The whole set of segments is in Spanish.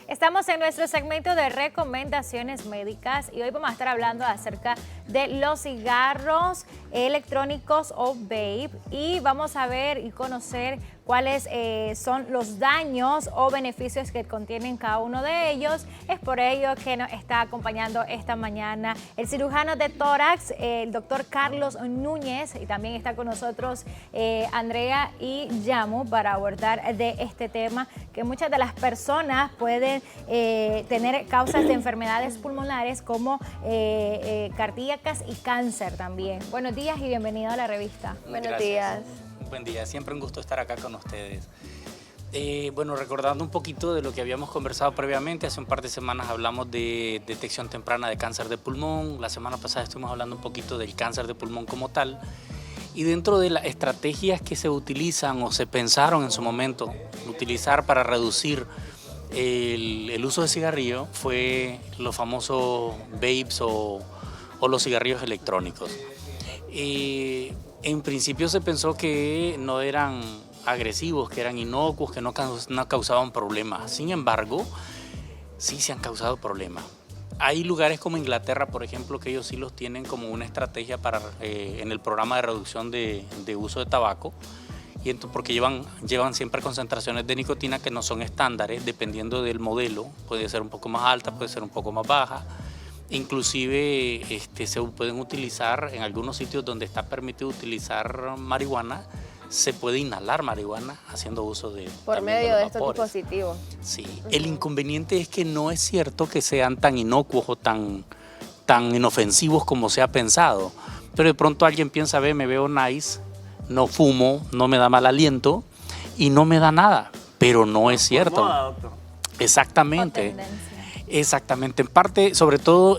Estamos en nuestro segmento de recomendaciones médicas y hoy vamos a estar hablando acerca de los cigarros electrónicos o vape y vamos a ver y conocer cuáles son los daños o beneficios que contienen cada uno de ellos. Es por ello que nos está acompañando esta mañana el cirujano de tórax, el doctor Carlos Núñez, y también está con nosotros Andrea y Yamu para abordar de este tema que muchas de las personas pueden tener causas de enfermedades pulmonares como cardíacas y cáncer también. Buenos días y bienvenido a la revista. Buenos días. Buen día, siempre un gusto estar acá con ustedes. Bueno, recordando un poquito de lo que habíamos conversado previamente, hace un par de semanas hablamos de detección temprana de cáncer de pulmón, la semana pasada estuvimos hablando un poquito del cáncer de pulmón como tal, y dentro de las estrategias que se utilizan o se pensaron en su momento utilizar para reducir el uso de cigarrillo fue los famosos vapes o los cigarrillos electrónicos. En principio se pensó que no eran agresivos, que eran inocuos, que no causaban problemas. Sin embargo, sí se han causado problemas. Hay lugares como Inglaterra, por ejemplo, que ellos sí los tienen como una estrategia para, en el programa de reducción de uso de tabaco, y porque llevan siempre concentraciones de nicotina que no son estándares, dependiendo del modelo. Puede ser un poco más alta, puede ser un poco más baja. Inclusive se pueden utilizar en algunos sitios donde está permitido utilizar marihuana, se puede inhalar marihuana haciendo uso de por medio de estos dispositivos. Sí, el inconveniente es que no es cierto que sean tan inocuos o tan inofensivos como se ha pensado, pero de pronto alguien piensa, me veo nice, no fumo, no me da mal aliento y no me da nada, pero no es cierto. Exactamente. Exactamente, en parte, sobre todo,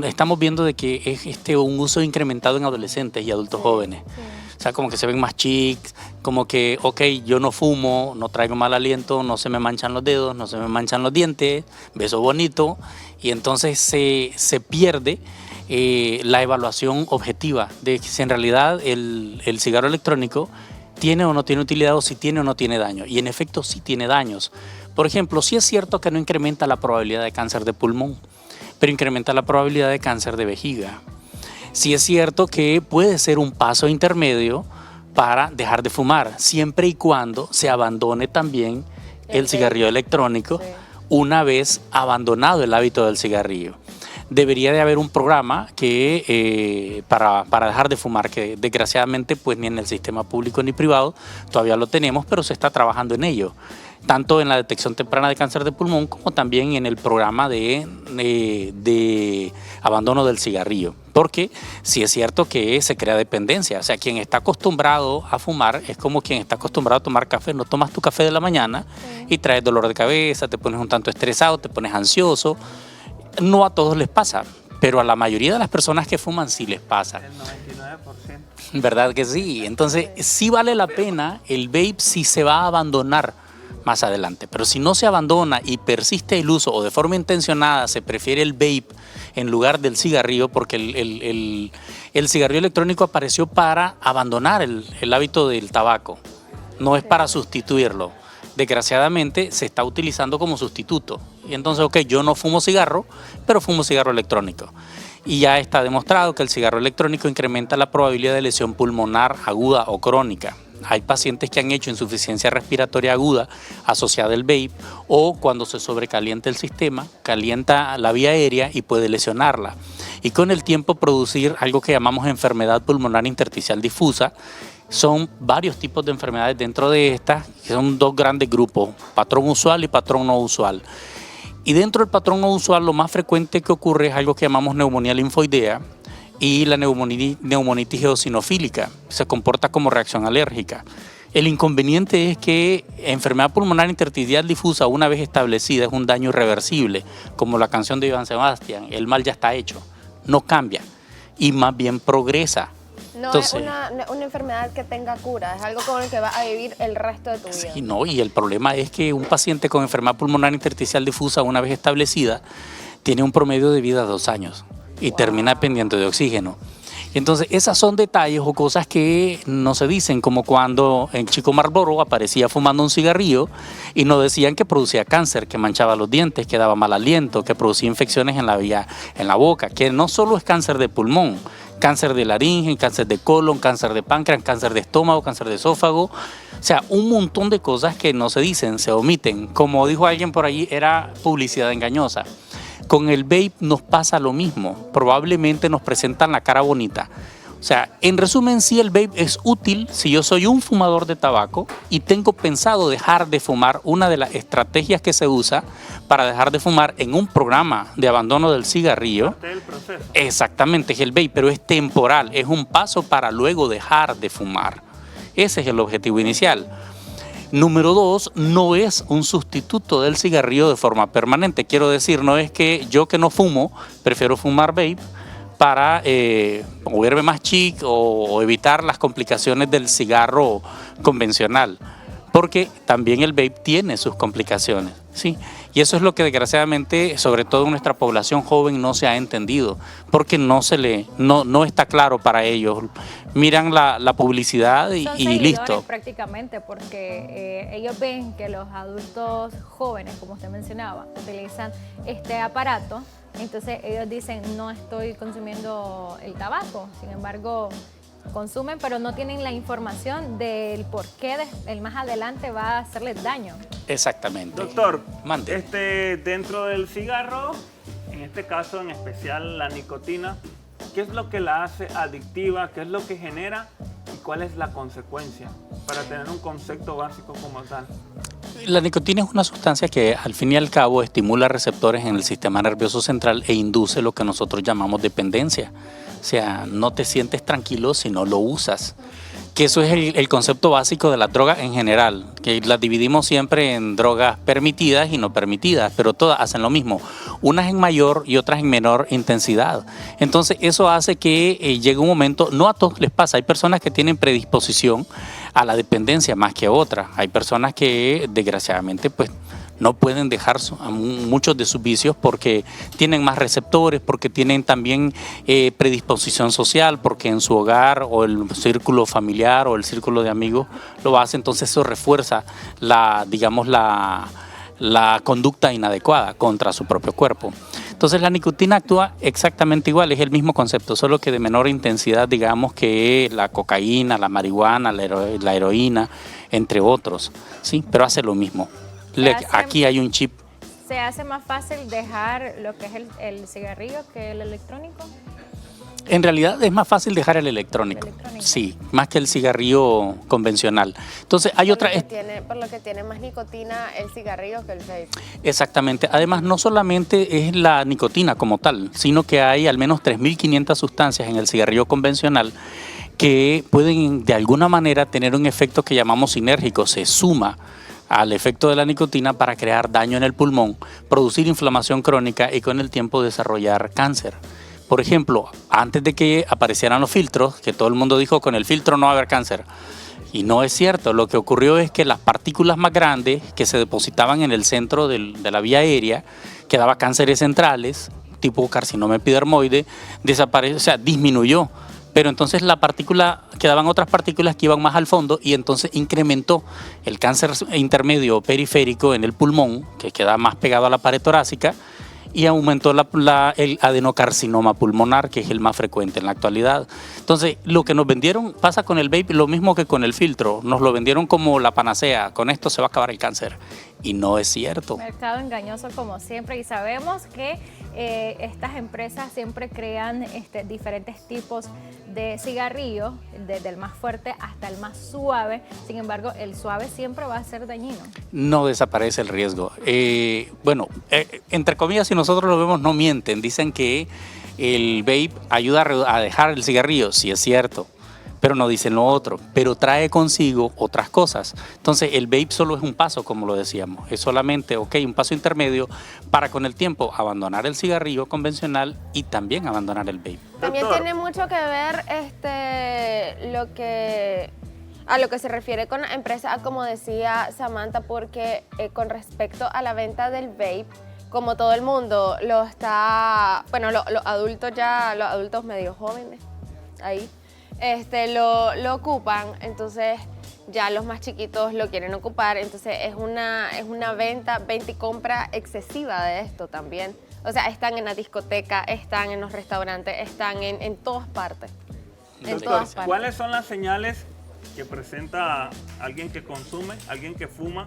estamos viendo de que es un uso incrementado en adolescentes y adultos jóvenes. Sí. O sea, como que se ven más chics, como que, ok, yo no fumo, no traigo mal aliento, no se me manchan los dedos, no se me manchan los dientes, beso bonito, y entonces se pierde la evaluación objetiva de si en realidad el cigarro electrónico tiene o no tiene utilidad o si tiene o no tiene daño. Y en efecto sí tiene daños. Por ejemplo, sí es cierto que no incrementa la probabilidad de cáncer de pulmón, pero incrementa la probabilidad de cáncer de vejiga. Sí es cierto que puede ser un paso intermedio para dejar de fumar, siempre y cuando se abandone también el cigarrillo electrónico una vez abandonado el hábito del cigarrillo. Debería de haber un programa que para dejar de fumar, que desgraciadamente pues ni en el sistema público ni privado todavía lo tenemos, pero se está trabajando en ello, tanto en la detección temprana de cáncer de pulmón como también en el programa de abandono del cigarrillo, porque sí es cierto que se crea dependencia. O sea, quien está acostumbrado a fumar es como quien está acostumbrado a tomar café. No tomas tu café de la mañana y traes dolor de cabeza, te pones un tanto estresado, te pones ansioso. No a todos les pasa, pero a la mayoría de las personas que fuman sí les pasa. El 99%. ¿Verdad que sí? Entonces sí vale la pena el vape si se va a abandonar más adelante, pero si no se abandona y persiste el uso o de forma intencionada se prefiere el vape en lugar del cigarrillo, porque el cigarrillo electrónico apareció para abandonar el hábito del tabaco, no es para sustituirlo. Desgraciadamente se está utilizando como sustituto. Y entonces, ok, yo no fumo cigarro, pero fumo cigarro electrónico. Y ya está demostrado que el cigarro electrónico incrementa la probabilidad de lesión pulmonar aguda o crónica. Hay pacientes que han hecho insuficiencia respiratoria aguda asociada al vape, o cuando se sobrecalienta el sistema, calienta la vía aérea y puede lesionarla. Y con el tiempo producir algo que llamamos enfermedad pulmonar intersticial difusa. Son varios tipos de enfermedades dentro de estas, que son dos grandes grupos, patrón usual y patrón no usual. Y dentro del patrón no usual, lo más frecuente que ocurre es algo que llamamos neumonía linfoidea y la neumonitis eosinofílica. Se comporta como reacción alérgica. El inconveniente es que enfermedad pulmonar intersticial difusa, una vez establecida, es un daño irreversible, como la canción de Johann Sebastian, el mal ya está hecho, no cambia y más bien progresa. No. Entonces, es una enfermedad que tenga cura, es algo con el que vas a vivir el resto de tu vida. Sí, no, y el problema es que un paciente con enfermedad pulmonar intersticial difusa, una vez establecida, tiene un promedio de vida de 2 años y termina dependiente de oxígeno. Entonces, esas son detalles o cosas que no se dicen, como cuando en Chico Marlboro aparecía fumando un cigarrillo y nos decían que producía cáncer, que manchaba los dientes, que daba mal aliento, que producía infecciones en la vía, en la boca, que no solo es cáncer de pulmón, cáncer de laringe, cáncer de colon, cáncer de páncreas, cáncer de estómago, cáncer de esófago. O sea, un montón de cosas que no se dicen, se omiten. Como dijo alguien por ahí, era publicidad engañosa. Con el vape nos pasa lo mismo. Probablemente nos presentan la cara bonita. O sea, en resumen, sí, el vape es útil si yo soy un fumador de tabaco y tengo pensado dejar de fumar. Una de las estrategias que se usa para dejar de fumar en un programa de abandono del cigarrillo. Parte del proceso. Exactamente, es el vape, pero es temporal. Es un paso para luego dejar de fumar. Ese es el objetivo inicial. Número 2, no es un sustituto del cigarrillo de forma permanente. Quiero decir, no es que yo que no fumo, prefiero fumar vape para o verme más chic o evitar las complicaciones del cigarro convencional. Porque también el vape tiene sus complicaciones, ¿sí? Y eso es lo que desgraciadamente, sobre todo en nuestra población joven, no se ha entendido, porque no está claro para ellos. Miran la publicidad y seguidores listo. Prácticamente, porque ellos ven que los adultos jóvenes, como usted mencionaba, utilizan este aparato, entonces ellos dicen, no estoy consumiendo el tabaco, sin embargo consumen, pero no tienen la información del por qué el más adelante va a hacerles daño. Exactamente. Doctor, Mande. Dentro del cigarro, en este caso en especial la nicotina, ¿qué es lo que la hace adictiva? ¿Qué es lo que genera? ¿Y cuál es la consecuencia? Para tener un concepto básico como tal. La nicotina es una sustancia que al fin y al cabo estimula receptores en el sistema nervioso central e induce lo que nosotros llamamos dependencia. O sea, no te sientes tranquilo si no lo usas. Que eso es el concepto básico de las drogas en general, que las dividimos siempre en drogas permitidas y no permitidas, pero todas hacen lo mismo, unas en mayor y otras en menor intensidad. Entonces eso hace que llegue un momento, no a todos les pasa, hay personas que tienen predisposición a la dependencia más que otras, hay personas que desgraciadamente pues no pueden dejar muchos de sus vicios porque tienen más receptores, porque tienen también predisposición social, porque en su hogar o el círculo familiar o el círculo de amigos lo hace, entonces eso refuerza la conducta inadecuada contra su propio cuerpo. Entonces la nicotina actúa exactamente igual, es el mismo concepto, solo que de menor intensidad, digamos, que la cocaína, la marihuana, la heroína, entre otros, ¿sí? Pero hace lo mismo. Aquí hay un chip. ¿Se hace más fácil dejar lo que es el cigarrillo que el electrónico? En realidad es más fácil dejar el electrónico, sí, más que el cigarrillo convencional. Entonces hay otra... Por lo que tiene más nicotina el cigarrillo que el vape. Exactamente. Además, no solamente es la nicotina como tal, sino que hay al menos 3.500 sustancias en el cigarrillo convencional que pueden de alguna manera tener un efecto que llamamos sinérgico, se suma al efecto de la nicotina para crear daño en el pulmón, producir inflamación crónica y con el tiempo desarrollar cáncer. Por ejemplo, antes de que aparecieran los filtros, que todo el mundo dijo con el filtro no va a haber cáncer, y no es cierto. Lo que ocurrió es que las partículas más grandes que se depositaban en el centro de la vía aérea, que daba cánceres centrales, tipo carcinoma epidermoide, desapareció, o sea, disminuyó. Pero entonces quedaban otras partículas que iban más al fondo y entonces incrementó el cáncer intermedio periférico en el pulmón, que queda más pegado a la pared torácica, y aumentó el adenocarcinoma pulmonar, que es el más frecuente en la actualidad. Entonces, lo que nos vendieron pasa con el vape lo mismo que con el filtro. Nos lo vendieron como la panacea, con esto se va a acabar el cáncer. Y no es cierto. Mercado engañoso como siempre, y sabemos que estas empresas siempre crean diferentes tipos de cigarrillos, desde el más fuerte hasta el más suave. Sin embargo, el suave siempre va a ser dañino. No desaparece el riesgo. Entre comillas, si nosotros lo vemos, no mienten. Dicen que el vape ayuda a dejar el cigarrillo, sí es cierto, pero no dicen lo otro, pero trae consigo otras cosas. Entonces el vape solo es un paso, como lo decíamos, es solamente un paso intermedio para con el tiempo abandonar el cigarrillo convencional y también abandonar el vape. También Doctor, tiene mucho que ver a lo que se refiere con la empresa, como decía Samantha, porque con respecto a la venta del vape, como todo el mundo lo está, bueno, los adultos medio jóvenes, ahí, lo ocupan, entonces ya los más chiquitos lo quieren ocupar, entonces es una venta y compra excesiva de esto también. O sea, están en la discoteca, están en los restaurantes, están en todas partes. En Doctor, todas partes. ¿cuáles son las señales que presenta alguien que consume, alguien que fuma?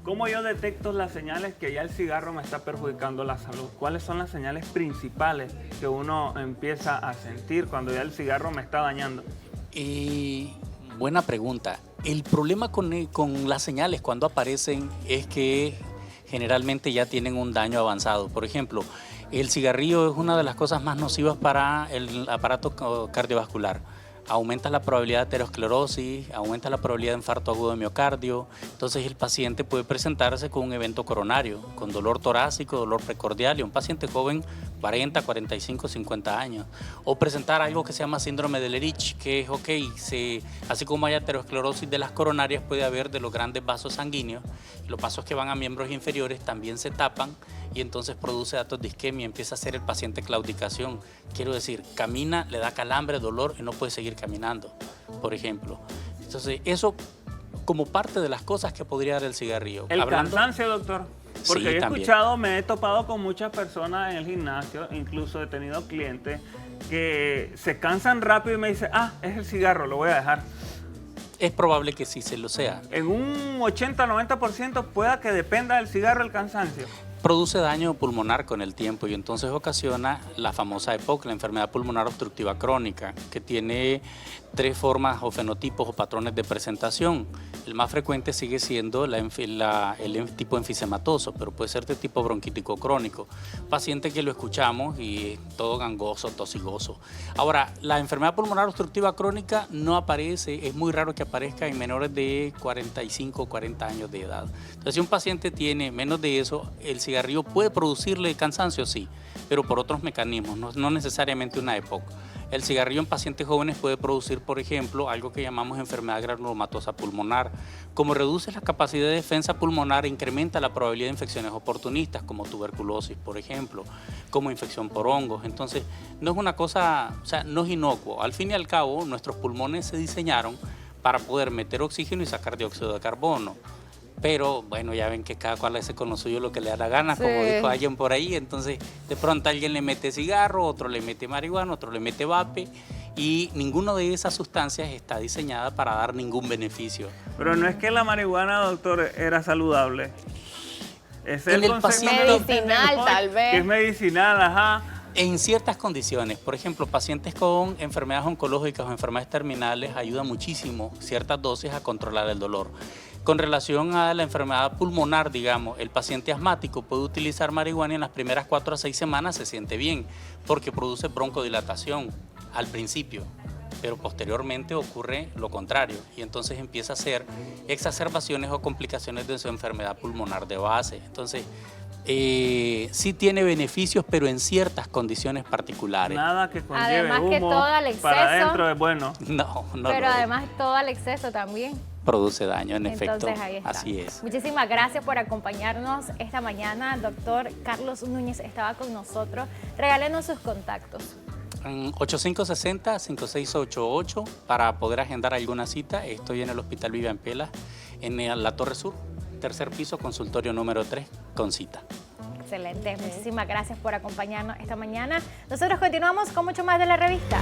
¿Cómo yo detecto las señales que ya el cigarro me está perjudicando la salud? ¿Cuáles son las señales principales que uno empieza a sentir cuando ya el cigarro me está dañando? Buena pregunta. El problema con las señales cuando aparecen es que generalmente ya tienen un daño avanzado. Por ejemplo, el cigarrillo es una de las cosas más nocivas para el aparato cardiovascular. Aumenta la probabilidad de aterosclerosis, aumenta la probabilidad de infarto agudo de miocardio. Entonces el paciente puede presentarse con un evento coronario, con dolor torácico, dolor precordial, y un paciente joven, 40, 45, 50 años. O presentar algo que se llama síndrome de Lerich, que es, así como hay aterosclerosis de las coronarias, puede haber de los grandes vasos sanguíneos. Los vasos que van a miembros inferiores también se tapan y entonces produce datos de isquemia, empieza a hacer el paciente claudicación. Quiero decir, camina, le da calambre, dolor y no puede seguir caminando, por ejemplo. Entonces, eso como parte de las cosas que podría dar el cigarrillo. El cansancio, doctor. Porque Sí, he también. escuchado, me he topado con muchas personas en el gimnasio, incluso he tenido clientes que se cansan rápido y me dicen, es el cigarro, lo voy a dejar. Es probable que sí se lo sea. En un 80-90% pueda que dependa del cigarro el cansancio. Produce daño pulmonar con el tiempo y entonces ocasiona la famosa EPOC, la enfermedad pulmonar obstructiva crónica, que tiene 3 formas o fenotipos o patrones de presentación. El más frecuente sigue siendo el tipo enfisematoso, pero puede ser de tipo bronquítico crónico. Paciente que lo escuchamos y todo gangoso, tosigoso. Ahora, la enfermedad pulmonar obstructiva crónica no aparece, es muy raro que aparezca en menores de 45 o 40 años de edad. Entonces, si un paciente tiene menos de eso, el cigarrillo puede producirle cansancio, sí, pero por otros mecanismos, no necesariamente una EPOC. El cigarrillo en pacientes jóvenes puede producir, por ejemplo, algo que llamamos enfermedad granulomatosa pulmonar. Como reduce la capacidad de defensa pulmonar, incrementa la probabilidad de infecciones oportunistas, como tuberculosis, por ejemplo, como infección por hongos. Entonces, no es una cosa, o sea, no es inocuo. Al fin y al cabo, nuestros pulmones se diseñaron para poder meter oxígeno y sacar dióxido de carbono. Pero bueno, ya ven que cada cual hace con lo suyo lo que le da la gana, Sí. como dijo alguien por ahí. Entonces, de pronto alguien le mete cigarro, otro le mete marihuana, otro le mete vape, y ninguna de esas sustancias está diseñada para dar ningún beneficio. Pero no es que la marihuana, doctor, era saludable. Es En el concepto paciente- Medicinal, tal vez. Que es medicinal, ajá. En ciertas condiciones, por ejemplo, pacientes con enfermedades oncológicas o enfermedades terminales, ayuda muchísimo ciertas dosis a controlar el dolor. Con relación a la enfermedad pulmonar, digamos, el paciente asmático puede utilizar marihuana y en las primeras 4 a 6 semanas se siente bien, porque produce broncodilatación al principio, pero posteriormente ocurre lo contrario y entonces empieza a hacer exacerbaciones o complicaciones de su enfermedad pulmonar de base. Entonces, sí tiene beneficios, pero en ciertas condiciones particulares. Nada que conlleve Además que humo todo el exceso- para adentro es bueno. No Pero lo es. además todo el exceso también. Produce daño, en efecto. Entonces ahí está. Así es. Muchísimas gracias por acompañarnos esta mañana. Doctor Carlos Núñez estaba con nosotros. Regálenos sus contactos. 8560-5688 para poder agendar alguna cita. Estoy en el Hospital Vivian Pela, en la Torre Sur, 3er piso, consultorio número 3, con cita. Excelente. Muchísimas gracias por acompañarnos esta mañana. Nosotros continuamos con mucho más de la revista.